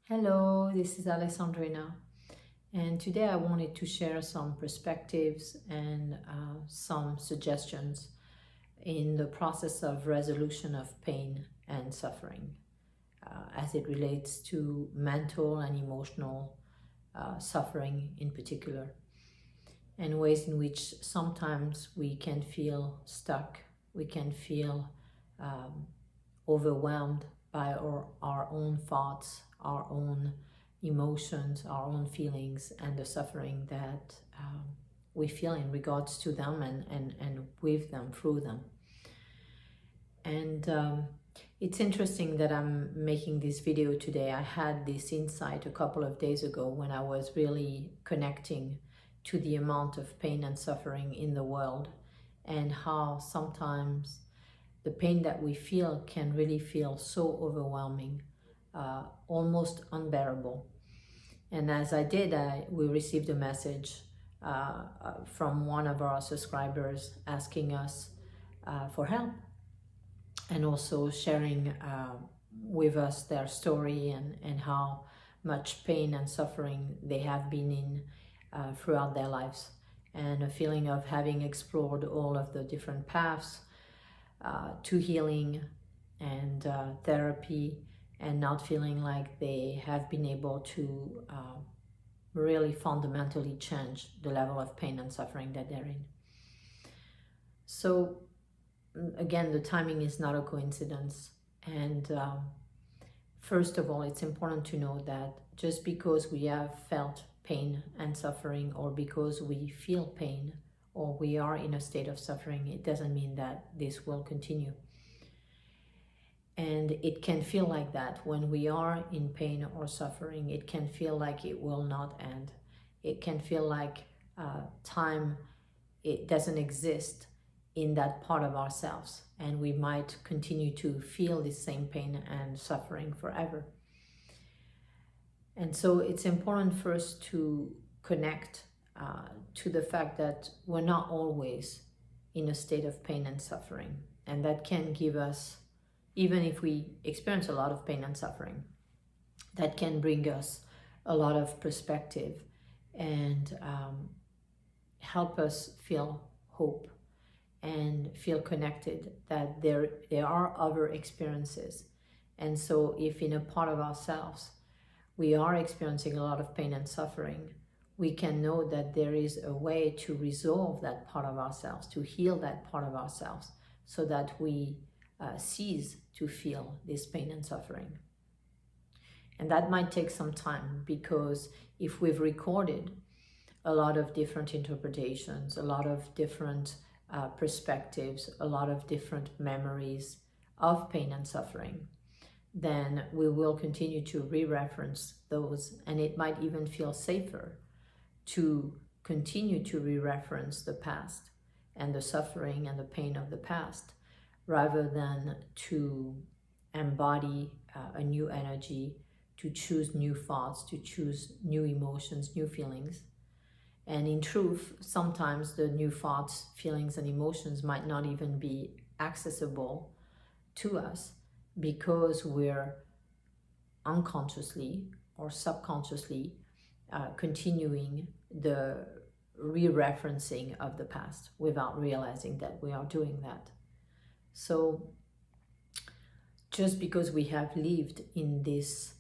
Hello, this is Alessandrina, and today I wanted to share some perspectives and some suggestions in the process of resolution of pain and suffering as it relates to mental and emotional suffering in particular, and ways in which sometimes we can feel stuck, we can feel um, overwhelmed by our own thoughts, our own emotions, our own feelings, and the suffering that we feel in regards to them and with them, through them. And it's interesting that I'm making this video today. I had this insight a couple of days ago when I was really connecting to the amount of pain and suffering in the world, and how sometimes the pain that we feel can really feel so overwhelming, almost unbearable. And as I did, we received a message from one of our subscribers asking us for help, and also sharing with us their story and how much pain and suffering they have been in throughout their lives, and a feeling of having explored all of the different paths to healing and therapy, and not feeling like they have been able to really fundamentally change the level of pain and suffering that they're in. So again, the timing is not a coincidence. And first of all, it's important to know that just because we have felt pain and suffering, or because we feel pain, or we are in a state of suffering, it doesn't mean that this will continue. And it can feel like that when we are in pain or suffering. It can feel like it will not end. It can feel like time, it doesn't exist in that part of ourselves, and we might continue to feel the same pain and suffering forever. And so it's important first to connect to the fact that we're not always in a state of pain and suffering, and that can give us, even if we experience a lot of pain and suffering, that can bring us a lot of perspective and help us feel hope and feel connected, that there are other experiences. And so if in a part of ourselves we are experiencing a lot of pain and suffering, we can know that there is a way to resolve that part of ourselves, to heal that part of ourselves, so that we cease to feel this pain and suffering. And that might take some time, because if we've recorded a lot of different interpretations, a lot of different perspectives, a lot of different memories of pain and suffering, then we will continue to re-reference those, and it might even feel safer to continue to re-reference the past and the suffering and the pain of the past, rather than to embody a new energy, to choose new thoughts, to choose new emotions, new feelings. And in truth, sometimes the new thoughts, feelings, and emotions might not even be accessible to us, because we're unconsciously or subconsciously continuing the re-referencing of the past without realizing that we are doing that. So just because we have lived in this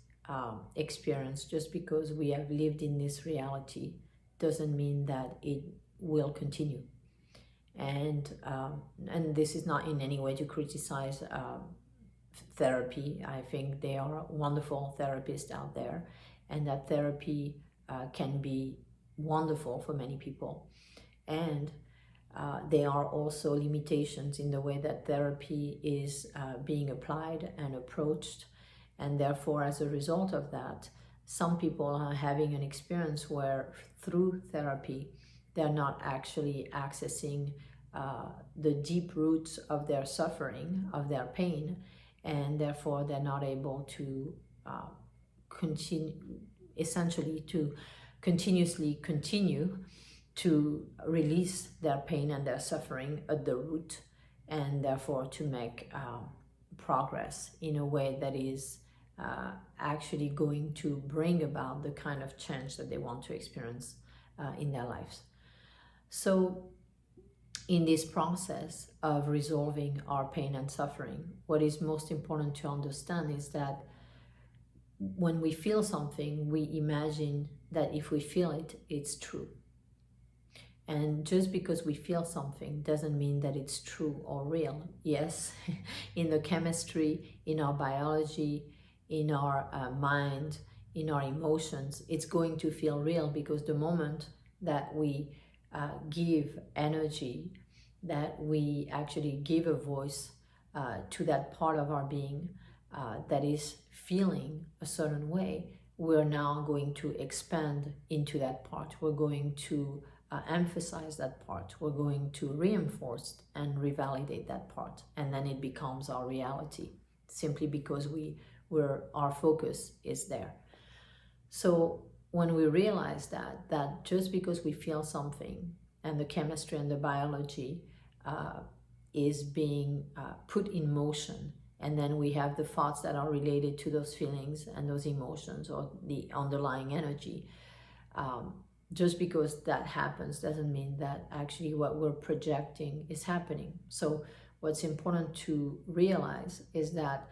experience, just because we have lived in this reality, doesn't mean that it will continue. And this is not in any way to criticize therapy. I think there are wonderful therapists out there, and that therapy can be wonderful for many people. And there are also limitations in the way that therapy is being applied and approached. And therefore, as a result of that, some people are having an experience where through therapy, they're not actually accessing the deep roots of their suffering, of their pain, and therefore they're not able to essentially to continuously continue to release their pain and their suffering at the root, and therefore to make progress in a way that is actually going to bring about the kind of change that they want to experience in their lives. So in this process of resolving our pain and suffering, what is most important to understand is that when we feel something, we imagine that if we feel it, it's true. And just because we feel something doesn't mean that it's true or real. Yes, in the chemistry, in our biology, in our mind, in our emotions, it's going to feel real, because the moment that we give energy, that we actually give a voice to that part of our being that is feeling a certain way, we're now going to expand into that part. We're going to emphasize that part. We're going to reinforce and revalidate that part, and then it becomes our reality, simply because our focus is there. So when we realize that just because we feel something, and the chemistry and the biology is being put in motion, and then we have the thoughts that are related to those feelings and those emotions, or the underlying energy, just because that happens doesn't mean that actually what we're projecting is happening. So what's important to realize is that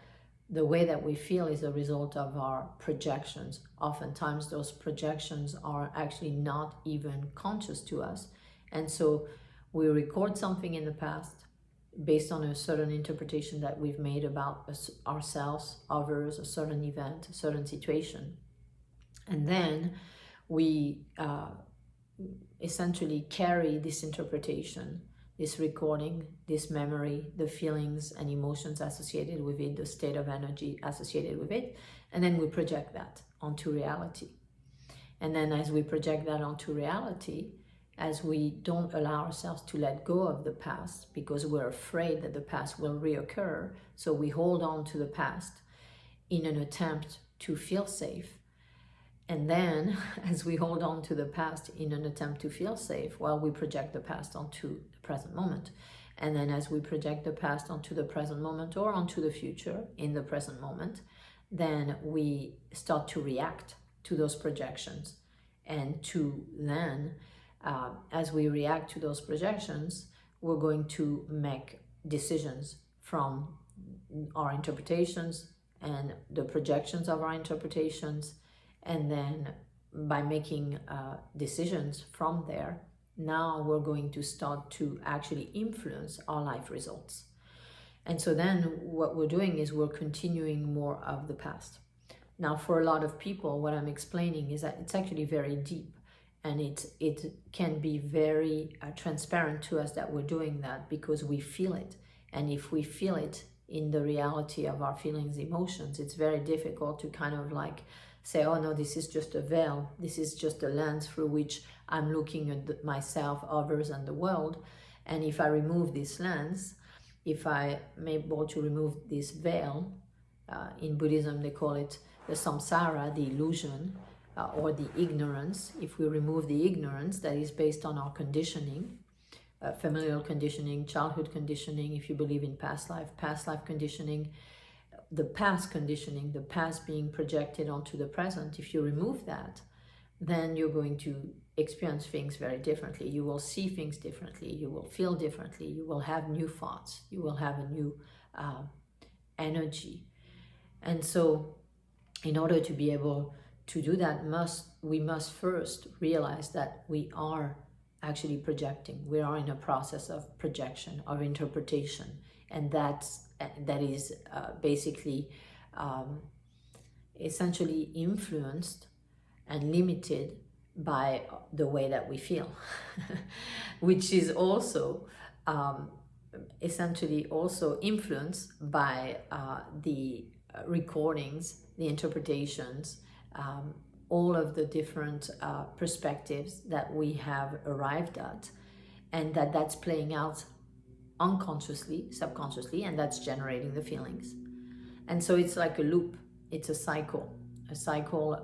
the way that we feel is a result of our projections. Oftentimes those projections are actually not even conscious to us. And so we record something in the past based on a certain interpretation that we've made about ourselves, others, a certain event, a certain situation. And then we essentially carry this interpretation, this recording, this memory, the feelings and emotions associated with it, the state of energy associated with it, and then we project that onto reality. And then as we project that onto reality, as we don't allow ourselves to let go of the past because we're afraid that the past will reoccur, so we hold on to the past in an attempt to feel safe. And then as we hold on to the past in an attempt to feel safe, well, we project the past onto the present moment. And then as we project the past onto the present moment, or onto the future in the present moment, then we start to react to those projections. And to then, as we react to those projections, we're going to make decisions from our interpretations and the projections of our interpretations. And then by making decisions from there, now we're going to start to actually influence our life results. And so then what we're doing is we're continuing more of the past. Now, for a lot of people, what I'm explaining is that it's actually very deep, and it can be very transparent to us that we're doing that because we feel it. And if we feel it in the reality of our feelings, emotions, it's very difficult to kind of like say, oh no, this is just a veil, this is just a lens through which I'm looking at myself, others, and the world. And if I remove this lens, if I'm able to remove this veil, in Buddhism they call it the samsara, the illusion, or the ignorance. If we remove the ignorance that is based on our conditioning, familial conditioning, childhood conditioning, if you believe in past life conditioning, the past conditioning, the past being projected onto the present, if you remove that, then you're going to experience things very differently. You will see things differently, you will feel differently, you will have new thoughts, you will have a new energy. And so in order to be able to do that, we must first realize that we are actually projecting. We are in a process of projection, of interpretation, and that is basically essentially influenced and limited by the way that we feel, which is also essentially also influenced by the recordings, the interpretations, all of the different perspectives that we have arrived at, and that's playing out unconsciously, subconsciously, and that's generating the feelings. And so it's like a loop, it's a cycle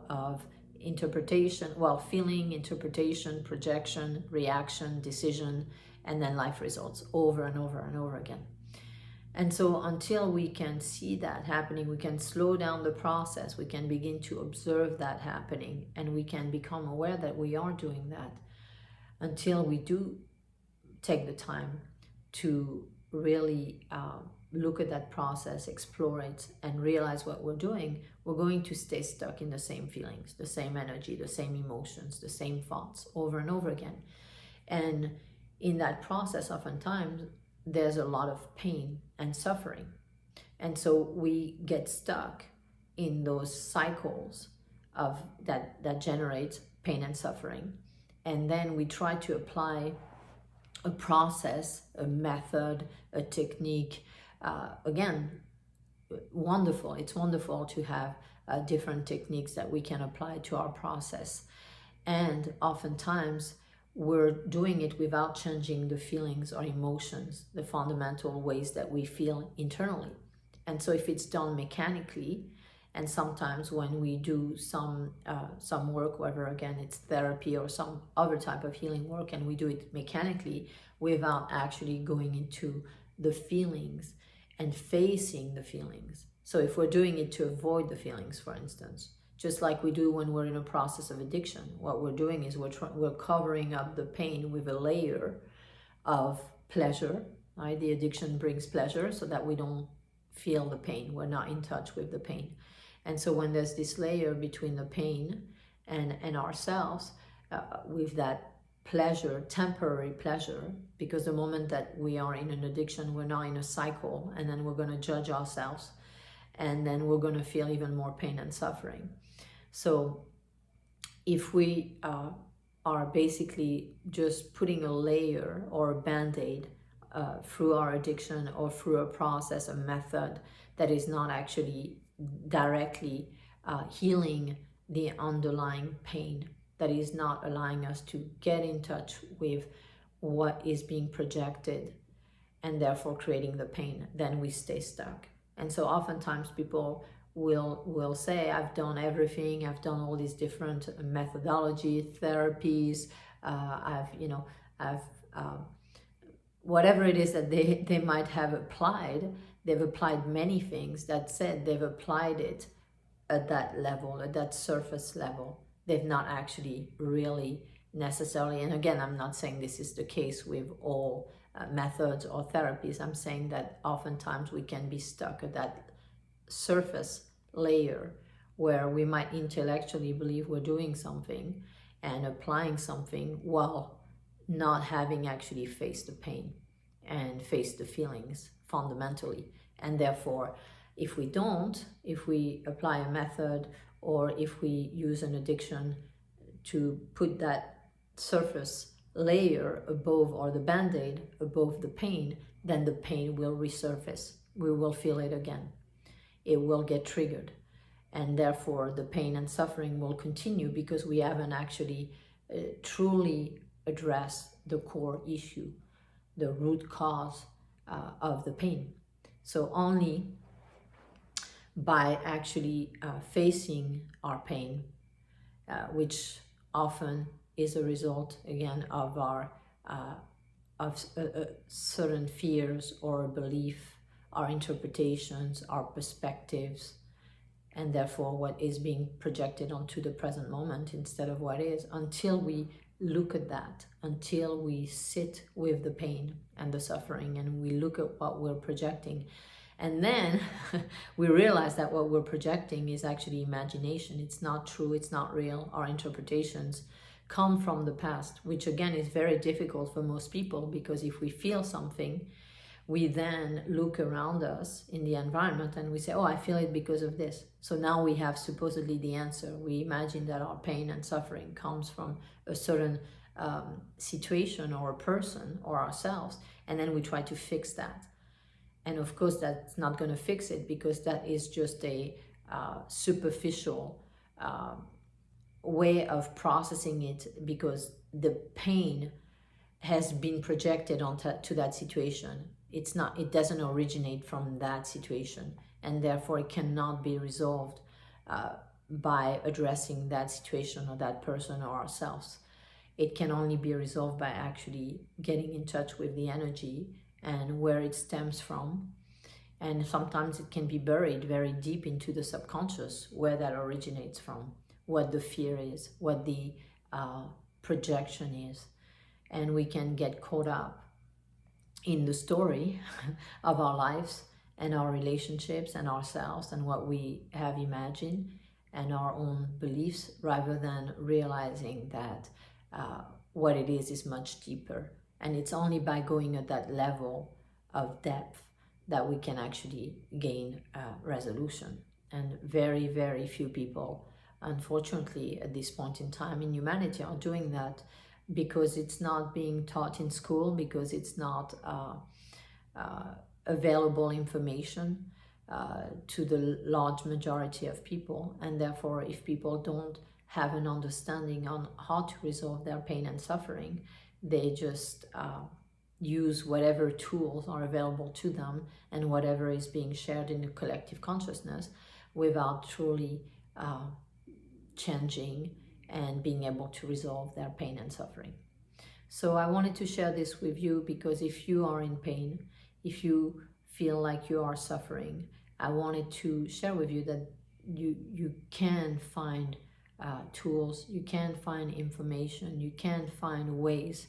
of interpretation, feeling, interpretation, projection, reaction, decision, and then life results over and over and over again. And so until we can see that happening, we can slow down the process, we can begin to observe that happening, and we can become aware that we are doing that. Until we do take the time to really look at that process, explore it, and realize what we're doing, we're going to stay stuck in the same feelings, the same energy, the same emotions, the same thoughts over and over again. And in that process, oftentimes, there's a lot of pain and suffering. And so we get stuck in those cycles of that generate pain and suffering. And then we try to apply a process, a method, a technique. Again, wonderful. It's wonderful to have different techniques that we can apply to our process. And oftentimes, we're doing it without changing the feelings or emotions, the fundamental ways that we feel internally. And so if it's done mechanically, and sometimes when we do some work, whether again it's therapy or some other type of healing work, and we do it mechanically without actually going into the feelings and facing the feelings. So if we're doing it to avoid the feelings, for instance, just like we do when we're in a process of addiction, what we're doing is we're covering up the pain with a layer of pleasure, right? The addiction brings pleasure so that we don't feel the pain. We're not in touch with the pain. And so when there's this layer between the pain and ourselves, with that pleasure, temporary pleasure, because the moment that we are in an addiction, we're now in a cycle, and then we're going to judge ourselves, and then we're going to feel even more pain and suffering. So if we are basically just putting a layer or a band-aid through our addiction or through a process, a method that is not actually directly healing the underlying pain, that is not allowing us to get in touch with what is being projected and therefore creating the pain, then we stay stuck. And so oftentimes people will say, I've done everything, I've done all these different methodology, therapies, whatever it is that they might have applied, they've applied many things. That said, they've applied it at that level, at that surface level. They've not actually really necessarily, and again, I'm not saying this is the case with all methods or therapies. I'm saying that oftentimes we can be stuck at that surface layer where we might intellectually believe we're doing something and applying something while not having actually faced the pain and faced the feelings fundamentally. And therefore, if we apply a method, or if we use an addiction to put that surface layer above, or the band-aid above the pain, then the pain will resurface. We will feel it again. It will get triggered. And therefore, the pain and suffering will continue because we haven't actually truly addressed the core issue, the root cause of the pain. So only by actually facing our pain, which often is a result, again, of our certain fears or belief, our interpretations, our perspectives, and therefore what is being projected onto the present moment instead of what is, until we look at that, until we sit with the pain and the suffering and we look at what we're projecting. And then we realize that what we're projecting is actually imagination. It's not true, it's not real. Our interpretations come from the past, which again is very difficult for most people, because if we feel something, we then look around us in the environment and we say, oh, I feel it because of this. So now we have supposedly the answer. We imagine that our pain and suffering comes from a certain situation or a person or ourselves, and then we try to fix that. And of course, that's not going to fix it, because that is just a superficial way of processing it, because the pain has been projected onto that situation. It doesn't originate from that situation, and therefore it cannot be resolved by addressing that situation or that person or ourselves. It can only be resolved by actually getting in touch with the energy and where it stems from, And sometimes it can be buried very deep into the subconscious, where that originates from, what the fear is, what the projection is. And we can get caught up in the story of our lives and our relationships and ourselves and what we have imagined and our own beliefs, rather than realizing that what it is much deeper. And it's only by going at that level of depth that we can actually gain resolution. And very, very few people, unfortunately, at this point in time in humanity are doing that, because it's not being taught in school, because it's not available information to the large majority of people. And therefore, if people don't have an understanding on how to resolve their pain and suffering, they just use whatever tools are available to them and whatever is being shared in the collective consciousness, without truly changing and being able to resolve their pain and suffering. So I wanted to share this with you, because if you are in pain, if you feel like you are suffering, I wanted to share with you that you can find tools, you can find information, you can find ways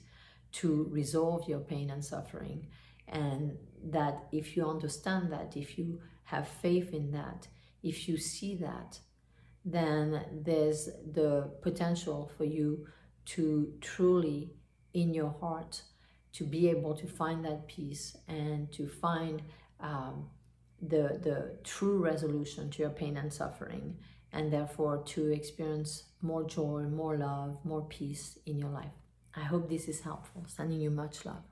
to resolve your pain and suffering. And that if you understand that, if you have faith in that, if you see that, then there's the potential for you to truly, in your heart, to be able to find that peace and to find the true resolution to your pain and suffering, and therefore to experience more joy, more love, more peace in your life. I hope this is helpful. Sending you much love.